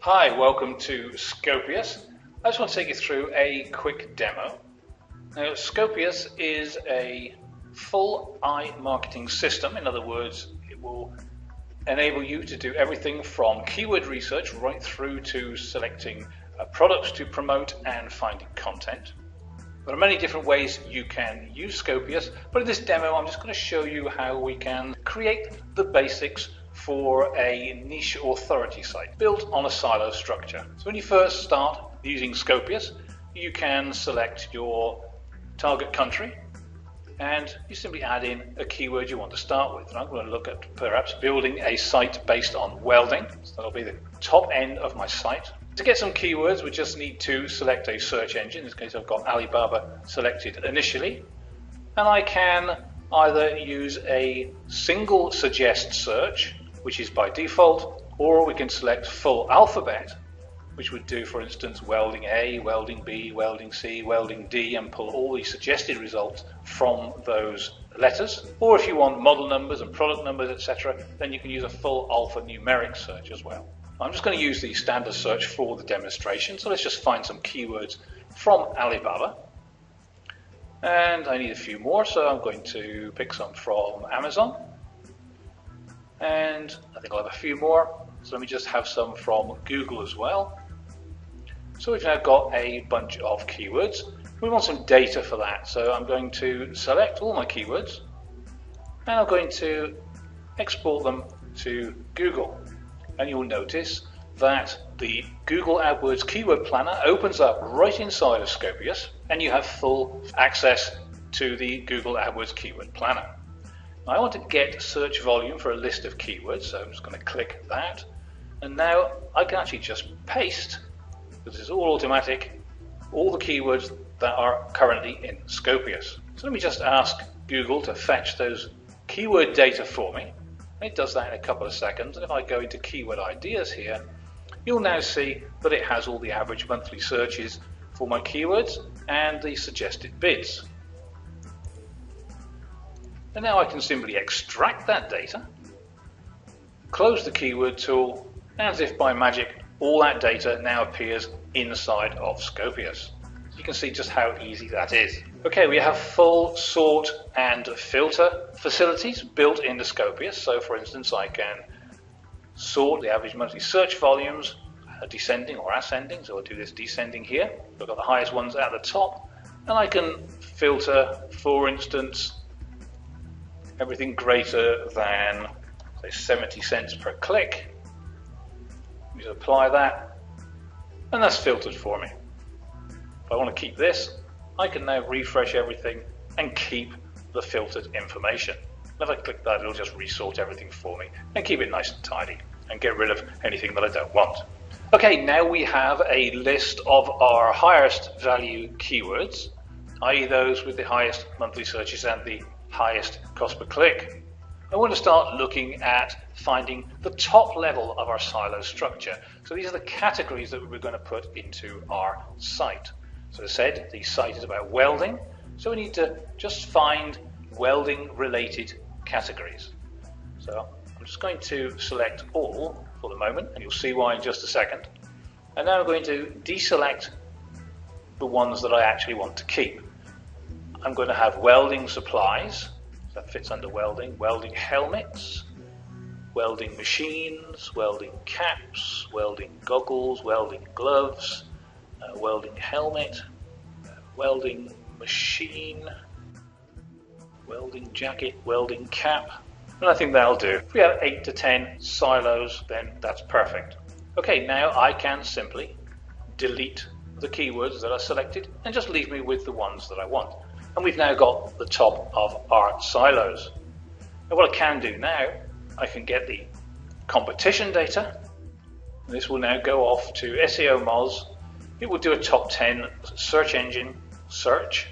Hi, welcome to Scopius. I just want to take you through a quick demo. Now, Scopius is a full marketing system. In other words, it will enable you to do everything from keyword research right through to selecting products to promote and finding content. There are many different ways you can use Scopius, but in this demo I'm just going to show you how we can create the basics for a niche authority site built on a silo structure. So when you first start using Scopius, you can select your target country and you simply add in a keyword you want to start with. And I'm going to look at perhaps building a site based on welding. So that'll be the top end of my site. To get some keywords, we just need to select a search engine. In this case, I've got Alibaba selected initially. And I can either use a single suggest search, which is by default, or we can select full alphabet, which would do, for instance, welding A, welding B, welding C, welding D, and pull all the suggested results from those letters. Or if you want model numbers and product numbers, etc., then you can use a full alphanumeric search as well. I'm just going to use the standard search for the demonstration, so let's just find some keywords from Alibaba. And I need a few more, so I'm going to pick some from Amazon. And I think I'll have a few more, so let me just have some from Google as well. So we've now got a bunch of keywords. We want some data for that, so I'm going to select all my keywords and I'm going to export them to Google. And you'll notice that the Google AdWords Keyword Planner opens up right inside of Scopius, and you have full access to the Google AdWords Keyword Planner. Now, I want to get search volume for a list of keywords, so I'm just going to click that. And now I can actually just paste, because it's all automatic, all the keywords that are currently in Scopius. So let me just ask Google to fetch those keyword data for me. It does that in a couple of seconds, and if I go into keyword ideas here, you'll now see that it has all the average monthly searches for my keywords and the suggested bids. And now I can simply extract that data, close the keyword tool, and as if by magic, all that data now appears inside of Scopius. You can see just how easy that is. Okay, we have full sort and filter facilities built into Scopius. So for instance, I can sort the average monthly search volumes, descending or ascending. So I'll do this descending here. I've got the highest ones at the top. And I can filter, for instance, everything greater than, say, 70 cents per click. Just apply that, and that's filtered for me. If I want to keep this, I can now refresh everything and keep the filtered information. If I click that, it'll just resort everything for me and keep it nice and tidy and get rid of anything that I don't want. Okay, now we have a list of our highest value keywords, i.e. those with the highest monthly searches and the highest cost per click. I want to start looking at finding the top level of our silo structure. So these are the categories that we're going to put into our site. So as I said, the site is about welding, so we need to just find welding related categories. So I'm just going to select all for the moment, and you'll see why in just a second. And now I'm going to deselect the ones that I actually want to keep. I'm going to have welding supplies, that fits under welding, welding helmets, welding machines, welding caps, welding goggles, welding gloves, welding helmet, welding machine, welding jacket, welding cap, and I think that'll do. If we have 8 to 10 silos, then that's perfect. Okay, now I can simply delete the keywords that are selected and just leave me with the ones that I want. And we've now got the top of our silos. Now what I can do now, I can get the competition data. This will now go off to SEO Moz. It will do a top 10 search engine search,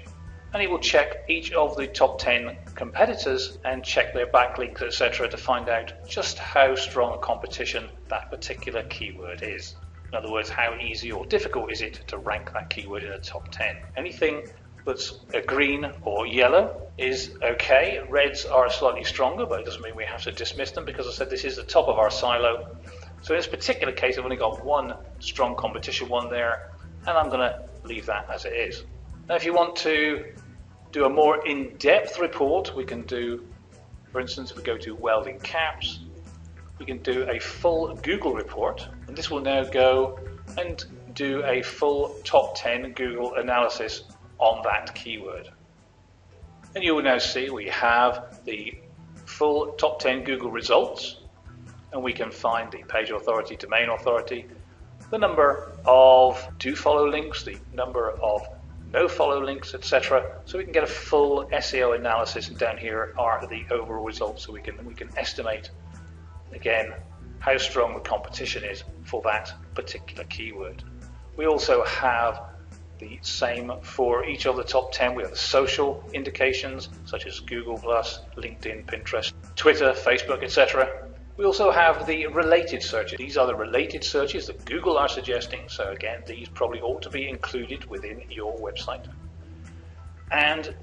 and it will check each of the top 10 competitors and check their backlinks, etc., to find out just how strong a competition that particular keyword is. In other words, how easy or difficult is it to rank that keyword in the top 10. Anything that's a green or yellow is okay. Reds are slightly stronger, but it doesn't mean we have to dismiss them, because I said this is the top of our silo. So in this particular case, I've only got one strong competition one there, and I'm going to leave that as it is. Now if you want to do a more in-depth report, we can do, for instance, if we go to welding caps, we can do a full Google report, and this will now go and do a full top 10 Google analysis on that keyword. And you will now see we have the full top 10 Google results, and we can find the page authority, domain authority, the number of do follow links, the number of no follow links, etc. So we can get a full SEO analysis, and down here are the overall results, so we can estimate again how strong the competition is for that particular keyword. We also have the same for each of the top 10. We have the social indications such as Google+, LinkedIn, Pinterest, Twitter, Facebook, etc. We also have the related searches. These are the related searches that Google are suggesting. So again, these probably ought to be included within your website. And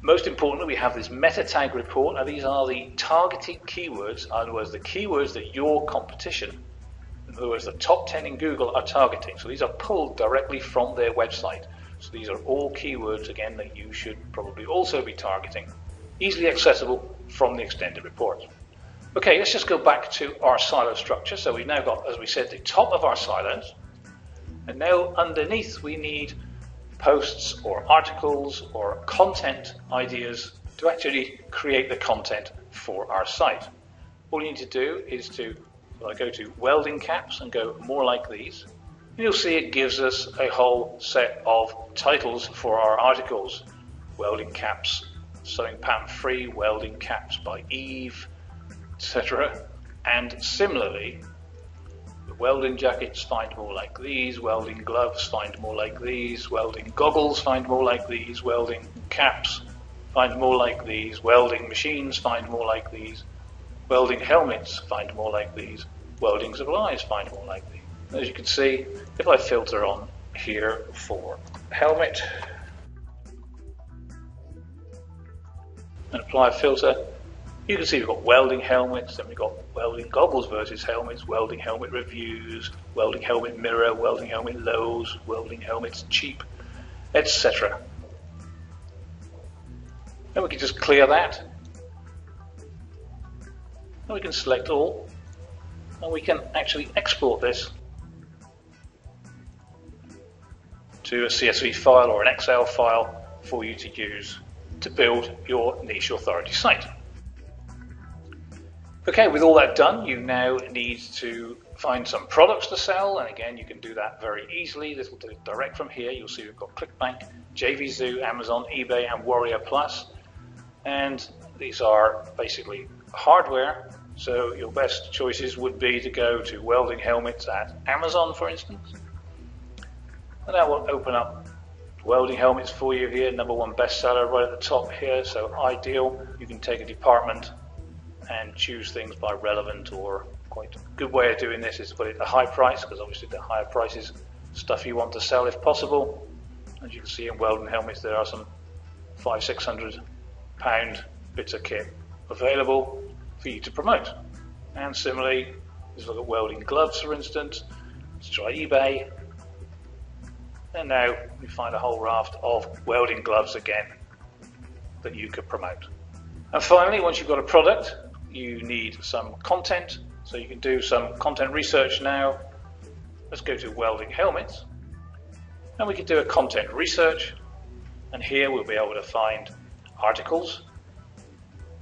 most importantly, we have this meta tag report. Now these are the targeted keywords, in other words, the keywords that your competition, in other words, the top 10 in Google, are targeting. So these are pulled directly from their website. So these are all keywords, again, that you should probably also be targeting. Easily accessible from the extended report. Okay, let's just go back to our silo structure. So we've now got, as we said, the top of our silos. And now underneath we need posts or articles or content ideas to actually create the content for our site. All you need to do is to go to welding caps and go more like these. And you'll see it gives us a whole set of titles for our articles. Welding caps, sewing pattern free, welding caps by Eve, etc. And similarly, the welding jackets, find more like these. Welding gloves, find more like these. Welding goggles, find more like these. Welding caps, find more like these. Welding machines, find more like these. Welding helmets, find more like these. Welding supplies, find more like these. As you can see, if I filter on here for helmet and apply a filter, you can see we've got welding helmets, then we've got welding goggles versus helmets, welding helmet reviews, welding helmet mirror, welding helmet lows, welding helmets cheap, etc. Then we can just clear that. And we can select all, and we can actually export this to a CSV file or an Excel file for you to use to build your niche authority site. Okay, with all that done, you now need to find some products to sell, and again, you can do that very easily. This will do it direct from here. You'll see we've got ClickBank, JVZoo, Amazon, eBay, and Warrior Plus, and these are basically hardware. So your best choices would be to go to welding helmets at Amazon, for instance, and that will open up welding helmets for you here. #1 bestseller right at the top here, so ideal. You can take a department and choose things by relevant, or quite a good way of doing this is to put it at a high price, because obviously the higher price is stuff you want to sell if possible. As you can see in welding helmets, there are some £500–600 bits of kit available for you to promote. And similarly, let's look at welding gloves, for instance. Let's try eBay, and now we find a whole raft of welding gloves again that you could promote. And finally, once you've got a product, you need some content, so you can do some content research now. Let's go to welding helmets, and we can do a content research, and here we'll be able to find articles.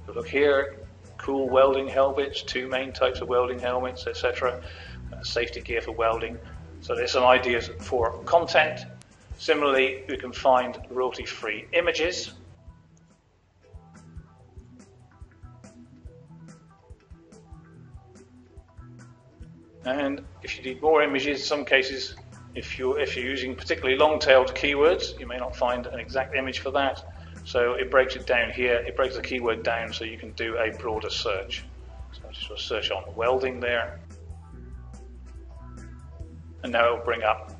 Look here, cool welding helmets, 2 main types of welding helmets, etc. Safety gear for welding. So there's some ideas for content. Similarly, we can find royalty-free images. And if you need more images, in some cases, if you're using particularly long-tailed keywords, you may not find an exact image for that. So it breaks it down here. It breaks the keyword down so you can do a broader search. So I just search on welding there, and now it will bring up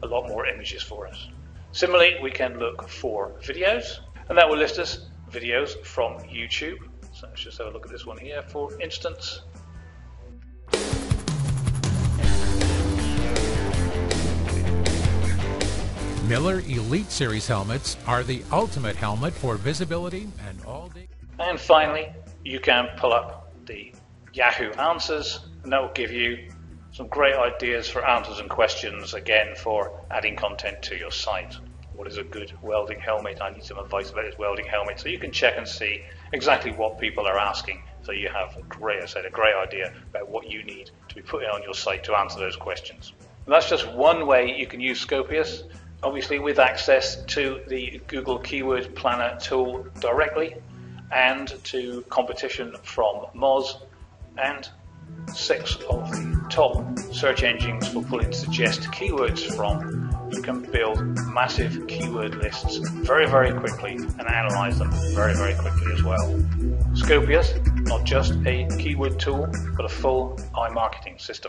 a lot more images for us. Similarly, we can look for videos, and that will list us videos from YouTube. So let's just have a look at this one here, for instance. Miller Elite Series helmets are the ultimate helmet for visibility and all-day. And finally, you can pull up the Yahoo Answers, and that will give you some great ideas for answers and questions, again, for adding content to your site. What is a good welding helmet? I need some advice about this welding helmet. So you can check and see exactly what people are asking, so you have a great idea about what you need to be putting on your site to answer those questions. And that's just one way you can use Scopius, obviously with access to the Google Keyword Planner tool directly, and to competition from Moz, and 6 of the top search engines for pulling suggest keywords from. You can build massive keyword lists very, very quickly and analyze them very, very quickly as well. Scopius, not just a keyword tool, but a full iMarketing system.